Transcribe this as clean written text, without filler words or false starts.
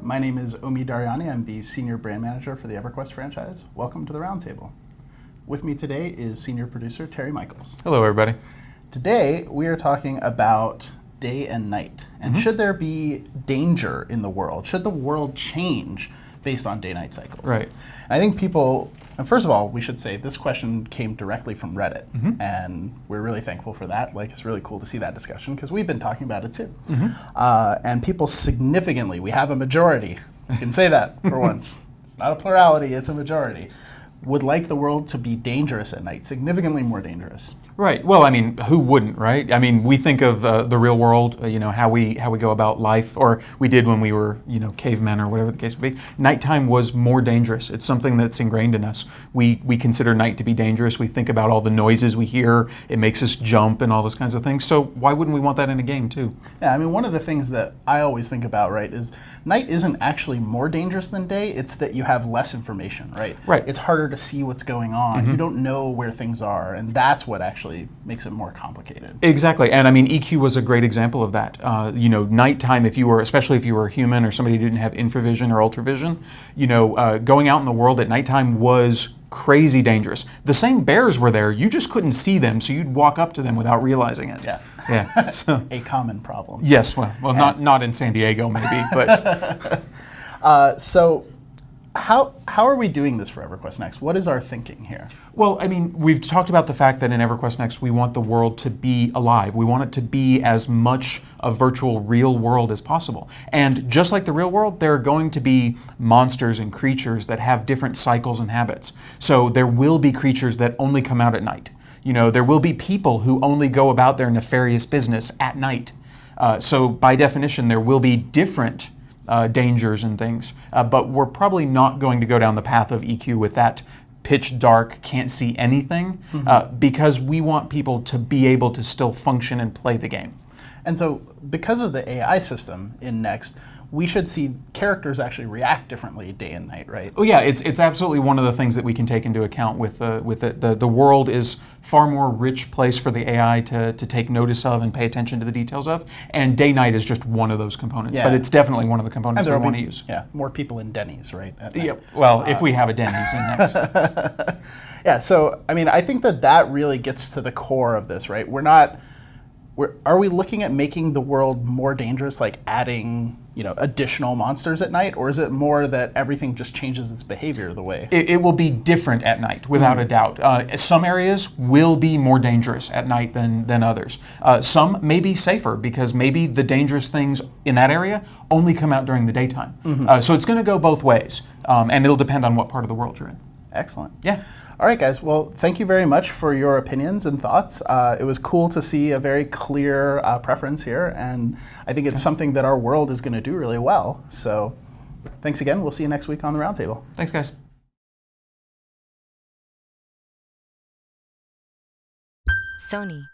My name is Omi Daryani. I'm the Senior Brand Manager for the EverQuest franchise. Welcome to the Roundtable. With me today is Senior Producer Terry Michaels. Hello, everybody. Today, we are talking about day and night. And should there be danger in the world? Should the world change based on day-night cycles? Right. And I think people, and first of all, we should say this question came directly from Reddit. And we're really thankful for that. Like, it's really cool to see that discussion because we've been talking about it too. And people significantly, we have a majority, you can say that for once. It's not a plurality, it's a majority, would like the world to be dangerous at night, significantly more dangerous. Right. Well, I mean, who wouldn't, right? I mean, we think of the real world, how we go about life, or we did when we were, cavemen or whatever the case may be. Nighttime was more dangerous. It's something that's ingrained in us. We consider night to be dangerous. We think about all the noises we hear. It makes us jump and all those kinds of things. So why wouldn't we want that in a game too? Yeah, I mean, one of the things that I always think about, right, is night isn't actually more dangerous than day. It's that you have less information, right? Right. It's harder to see what's going on. You don't know where things are, and that's what actually makes it more complicated. Exactly, and I mean, EQ was a great example of that. Nighttime, especially if you were a human or somebody who didn't have infravision or ultravision, going out in the world at nighttime was crazy dangerous. The same bears were there, you just couldn't see them, so you'd walk up to them without realizing it. Yeah. Yeah. So, a common problem. yes, well, not in San Diego maybe, but so how are we doing this for EverQuest Next? What is our thinking here? Well, I mean, we've talked about the fact that in EverQuest Next, we want the world to be alive. We want it to be as much a virtual real world as possible. And just like the real world, there are going to be monsters and creatures that have different cycles and habits. So there will be creatures that only come out at night. There will be people who only go about their nefarious business at night. So by definition, there will be different dangers and things, but we're probably not going to go down the path of EQ with that pitch dark, can't see anything, because we want people to be able to still function and play the game. And so because of the AI system in Next, we should see characters actually react differently day and night, right? Oh yeah, it's absolutely one of the things that we can take into account with it. The world is far more rich place for the AI to take notice of and pay attention to the details of, and day-night is just one of those components, but it's definitely one of the components we want to use. Yeah, more people in Denny's, right? Yeah, well, if we have a Denny's in Next. Yeah, so I mean, I think that really gets to the core of this, right? Are we looking at making the world more dangerous, like adding, additional monsters at night, or is it more that everything just changes its behavior the way? It will be different at night, without a doubt. Some areas will be more dangerous at night than others. Some may be safer because maybe the dangerous things in that area only come out during the daytime. So it's going to go both ways, and it'll depend on what part of the world you're in. Excellent. Yeah. All right, guys. Well, thank you very much for your opinions and thoughts. It was cool to see a very clear preference here, and I think it's something that our world is going to do really well. So thanks again. We'll see you next week on the Roundtable. Thanks, guys. Sony.